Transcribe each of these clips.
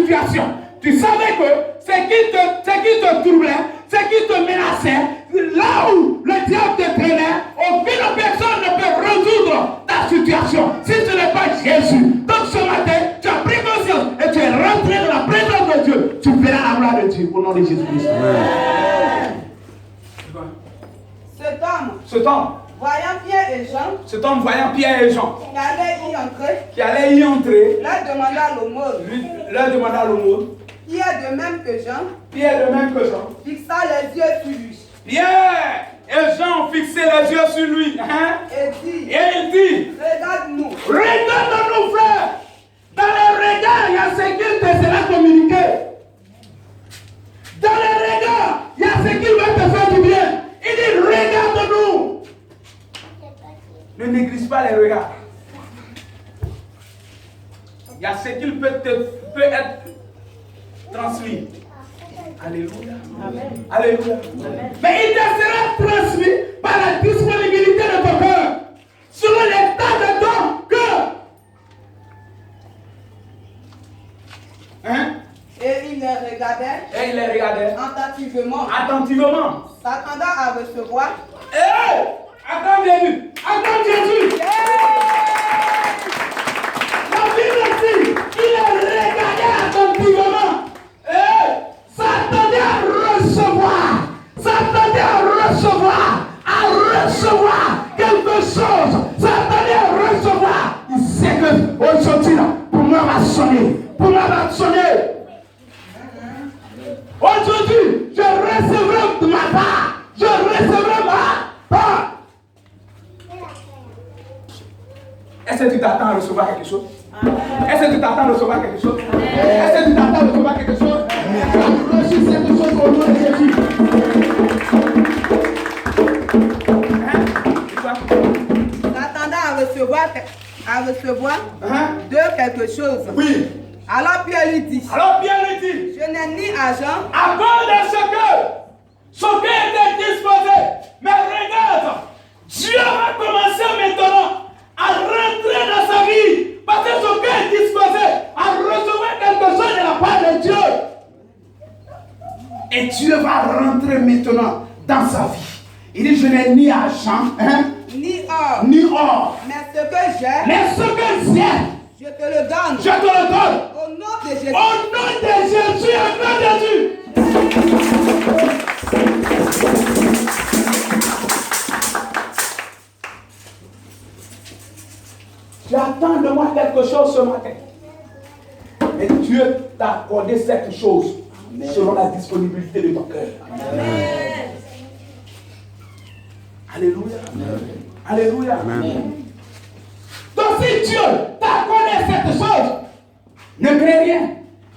situation. Tu savais que ce qui te troublait, ce qui te menaçait, là où le diable te traînait, aucune personne ne peut résoudre ta situation si ce n'est pas Jésus. Donc ce matin, tu as pris conscience et tu es rentré dans la présence de Dieu. Tu verras la gloire de Dieu au nom de Jésus-Christ. Cet homme, voyant Pierre et Jean, cet homme voyant Pierre et Jean, qui allait y entrer, leur demanda l'aumône. Pierre de même que Jean, fixa les yeux sur lui. Pierre et Jean ont fixé les yeux sur lui. Et il dit, regarde-nous. Regarde-nous, frère. Dans les regards, il y a ce qu'il te sera communiqué. Dans les regards, il y a ce qu'il va te faire du bien. Il dit, regarde-nous. Ne néglige pas les regards. Il y a ce qu'il peut être transmis. Alléluia. Amen. Alléluia. Amen. Mais il te sera transmis par la disponibilité de ton cœur. Selon l'état de ton cœur. Hein? Et il les regardait. Attentivement. S'attendant à recevoir. Attends Jésus. Attends Jésus. La Bible dit, il les regardait attentivement. S'attendait à recevoir quelque chose. S'attendait à recevoir. Il sait que aujourd'hui, pour moi, va sonner. Aujourd'hui, je recevrai de ma part. Je recevrai ma part. Est-ce que tu t'attends à recevoir quelque chose? Est-ce que tu t'attends à recevoir quelque chose? Est-ce que tu t'attends à recevoir quelque chose? Tu as reçu cette chose au nom de Jésus. S'attendant à recevoir de quelque chose. Oui. Alors Pierre lui dit, je n'ai ni argent. À cause de ce que était disposé. Mais regarde, Dieu va commencer maintenant à rentrer dans sa vie. Parce que ce qui est disposé à recevoir quelque chose de la part de Dieu. Et Dieu va rentrer maintenant dans sa vie. Il dit, je n'ai ni argent, ni or. Mais ce que j'ai, je te le donne. Au nom de Jésus. Au nom de Jésus. J'attends de moi quelque chose ce matin. Mais Dieu t'a accordé cette chose. Amen. Selon la disponibilité de ton cœur. Amen. Alléluia. Amen. Alléluia. Amen. Donc si Dieu t'a accordé cette chose, ne crains rien,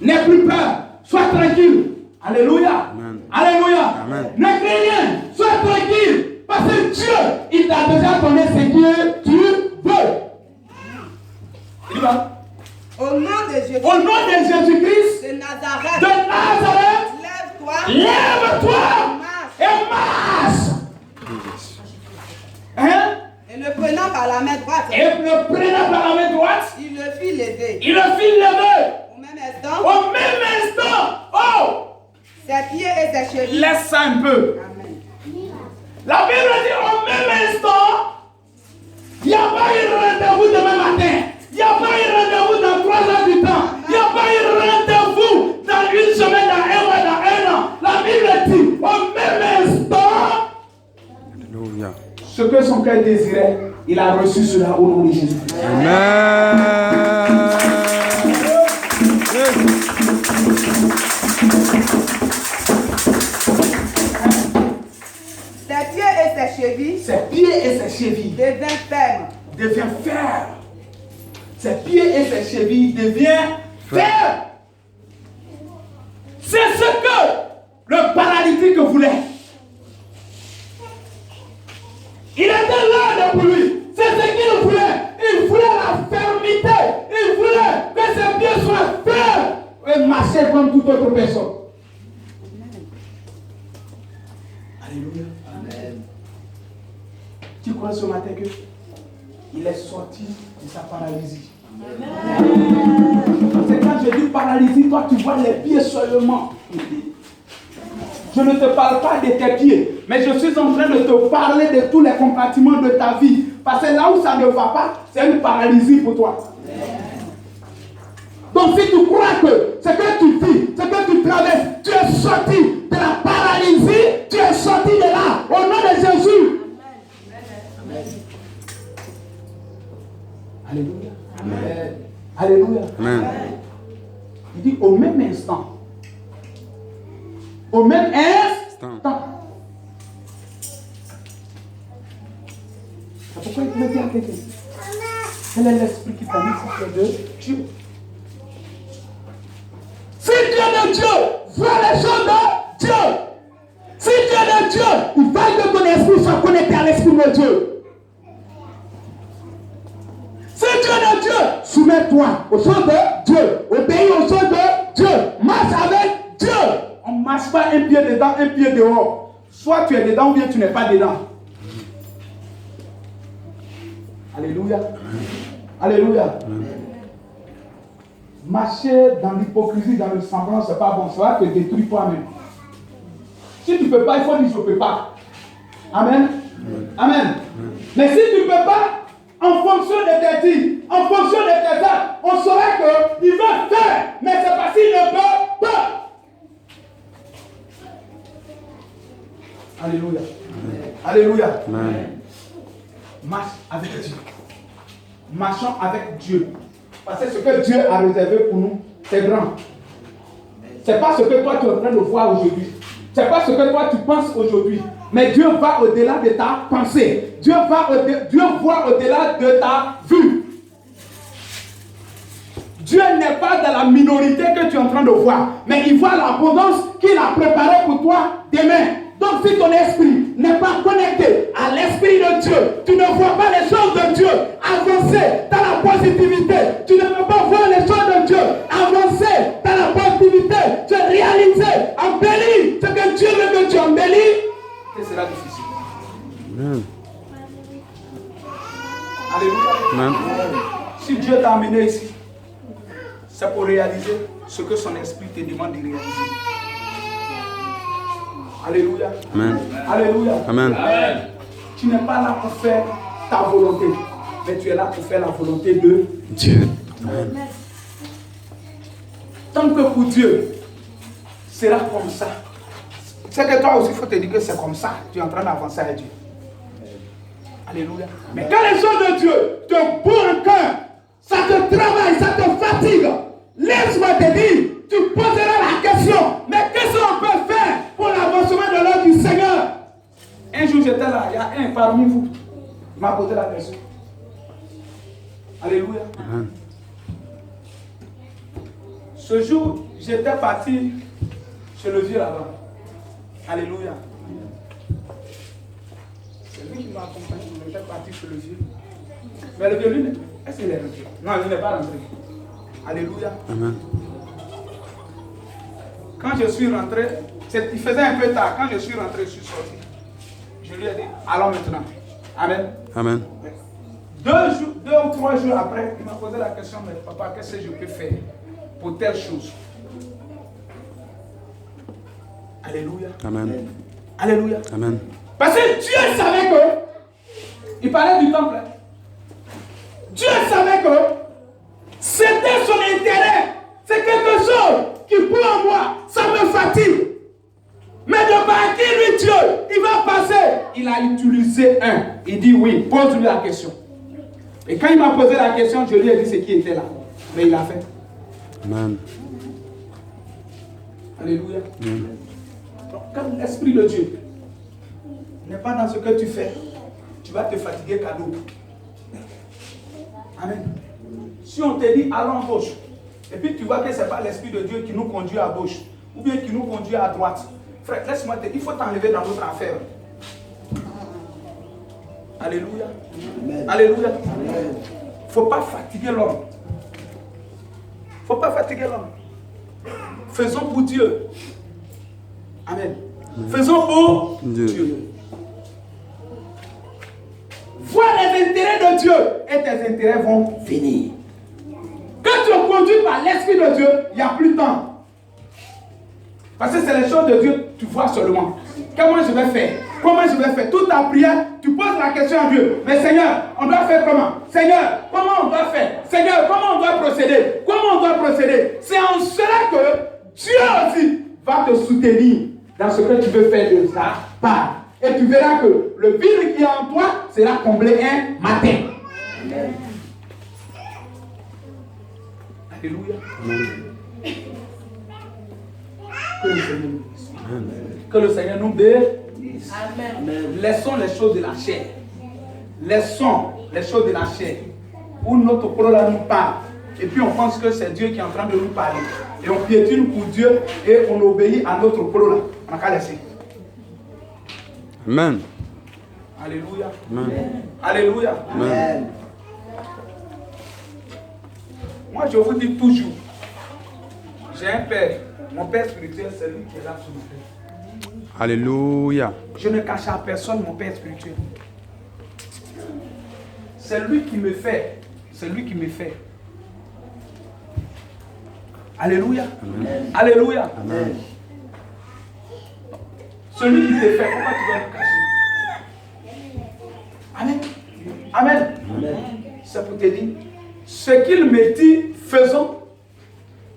n'aie plus peur, sois tranquille. Alléluia. Amen. Alléluia. Amen. Ne crains rien, sois tranquille. Parce que Dieu, il t'a déjà donné ce que tu veux. Il va. Au nom de Jésus. Au nom de Jésus-Christ. De Nazareth. Lève-toi. Et marche. Hein? Et le prenant par la main droite. Il le fit lever. Au même instant. Oh! Ses pieds et ses chevilles. Laisse ça un peu. Amen. La Bible dit au même instant, il n'y a pas eu rendez-vous demain matin. Il n'y a pas eu rendez-vous dans 3 heures du temps. Il n'y a pas eu rendez-vous dans 1 semaine, dans 1 mois, dans 1 an. La Bible dit au même instant. Alléluia. Ce que son cœur désirait, il a reçu cela au nom de Jésus. Amen. Ses pieds et ses chevilles deviennent fermes. Ses pieds et ses chevilles deviennent fermes. C'est ce que le paralytique voulait. Il était là pour lui. C'est ce qu'il voulait. Il voulait la fermeté. Il voulait que ses pieds soient fermes et marcher comme toute autre personne. Alléluia. Amen. Tu crois ce matin qu'il est sorti de sa paralysie? Amen. C'est quand je dis paralysie. paralysie, toi tu vois les pieds seulement. Je ne te parle pas de tes pieds, mais je suis en train de te parler de tous les compartiments de ta vie. Parce que là où ça ne va pas, c'est une paralysie pour toi. Donc si tu crois que ce que tu vis, ce que tu traverses, tu es sorti de la paralysie, tu es sorti de là, au nom de Jésus. Amen. Alléluia. Amen. Alléluia. Amen. Il dit au même instant. Au même instant. C'est pourquoi il te dit à quelqu'un. Quel est l'esprit qui t'a mis sur de Dieu? Si Dieu est de Dieu, vois les choses de Dieu. Si Dieu est de Dieu, il va que ton esprit soit connecté à l'esprit de Dieu. Si Dieu est de Dieu, soumets-toi aux choses de Dieu. Obéis aux choses de Dieu. Marche avec Dieu. On ne marche pas un pied dedans, un pied dehors. Soit tu es dedans ou bien tu n'es pas dedans. Alléluia. Alléluia. Marcher dans l'hypocrisie, dans le semblant, ce n'est pas bon. Ça va te détruire toi-même. Si tu ne peux pas, il faut dire je ne peux pas. Amen. Amen. Mais si tu ne peux pas, en fonction de tes dits, en fonction de tes actes, on saurait qu'il veut faire, mais c'est parce qu'il ne peut pas. Alléluia. Alléluia. Marche avec Dieu. Marchons avec Dieu. Parce que ce que Dieu a réservé pour nous, c'est grand. Ce n'est pas ce que toi tu es en train de voir aujourd'hui. Ce n'est pas ce que toi tu penses aujourd'hui. Mais Dieu va au-delà de ta pensée. Dieu voit au-delà de ta vue. Dieu n'est pas dans la minorité que tu es en train de voir. Mais il voit l'abondance qu'il a préparée pour toi demain. Donc si ton esprit n'est pas connecté à l'esprit de Dieu, tu ne vois pas les choses de Dieu, avancer dans la positivité. Tu ne peux pas voir les choses de Dieu, avancer dans la positivité, te réaliser, embellir ce que Dieu veut que tu embellis, ce sera difficile. Amen. Alléluia. Amen. Si Dieu t'a amené ici, c'est pour réaliser ce que son esprit te demande de réaliser. Alléluia. Amen. Alléluia. Amen. Tu n'es pas là pour faire ta volonté, mais tu es là pour faire la volonté de Dieu. Amen. Tant que pour Dieu, sera comme ça. C'est que toi aussi, il faut te dire que c'est comme ça. Tu es en train d'avancer avec Dieu. Alléluia. Mais quand les choses de Dieu te bourrent le cœur, ça te travaille, ça te fatigue, laisse-moi te dire, tu poseras la question, mais qu'est-ce qu'on peut faire pour l'avancement de l'œuvre du Seigneur? Un jour j'étais là, il y a un parmi vous, il m'a posé la question. Alléluia. Amen. Ce jour, j'étais parti chez le vieux là-bas. Alléluia. C'est lui qui m'a accompagné, j'étais parti chez le vieux. Mais le vieux, lui, est-ce qu'il est rentré? Non, il n'est pas rentré. Alléluia. Amen. Quand je suis rentré, il faisait un peu tard. Quand je suis rentré, je suis sorti. Je lui ai dit, allons maintenant. Amen. Amen. 2 ou 3 jours après, il m'a posé la question, mais papa, qu'est-ce que je peux faire pour telle chose? Alléluia. Amen. Alléluia. Amen. Parce que Dieu savait que, il parlait du temple. Dieu savait que c'était son intérêt. C'est quelque chose qui pour moi, ça me fatigue. Mais de par qui lui Dieu, il va passer. Il a utilisé un. Il dit oui, pose-lui la question. Et quand il m'a posé la question, je lui ai dit ce qui était là. Mais il a fait. Amen. Alléluia. Amen. Donc quand l'Esprit de Dieu n'est pas dans ce que tu fais, tu vas te fatiguer cadeau. Amen. Si on te dit allons à gauche, et puis tu vois que ce n'est pas l'Esprit de Dieu qui nous conduit à gauche, ou bien qui nous conduit à droite, frère, laisse-moi te dire, il faut t'enlever dans notre affaire. Alléluia. Amen. Alléluia. Il ne faut pas fatiguer l'homme. Il ne faut pas fatiguer l'homme. Faisons pour Dieu. Amen. Faisons pour Dieu. Vois les intérêts de Dieu et tes intérêts vont venir. Quand tu conduit par l'Esprit de Dieu, il n'y a plus de temps. Parce que c'est les choses de Dieu, tu vois seulement. Comment je vais faire? Comment je vais faire? Toute ta prière, tu poses la question à Dieu. Mais Seigneur, on doit faire comment? Seigneur, comment on doit faire? Seigneur, comment on doit procéder? Comment on doit procéder? C'est en cela que Dieu aussi va te soutenir dans ce que tu veux faire de sa part. Et tu verras que le vide qui est en toi sera comblé un matin. Amen. Alléluia. Que le Seigneur nous bénisse. Que le Seigneur nous bénisse. Amen. Laissons les choses de la chair. Laissons les choses de la chair. Où notre problème nous parle. Et puis on pense que c'est Dieu qui est en train de nous parler. Et on piétine pour Dieu et on obéit à notre problème. On n'a qu'à laisser. Amen. Alléluia. Amen. Alléluia. Amen. Moi, je vous dis toujours, j'ai un père. Mon père spirituel, c'est lui qui est là sur mon père. Alléluia. Je ne cache à personne mon père spirituel. C'est lui qui me fait. C'est lui qui me fait. Alléluia. Amen. Alléluia. Amen. Celui qui te fait, pourquoi tu dois le cacher? Amen. Amen. Amen. C'est pour te dire, ce qu'il me dit, faisons.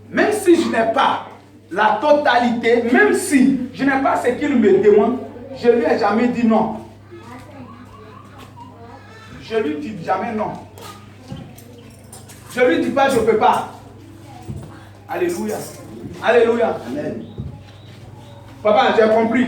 Même si je n'ai pas la totalité, même si je n'ai pas ce qu'il me demande, je ne lui ai jamais dit non. Je lui dis jamais non. Je lui dis pas je ne peux pas. Alléluia. Alléluia. Amen. Papa, j'ai compris.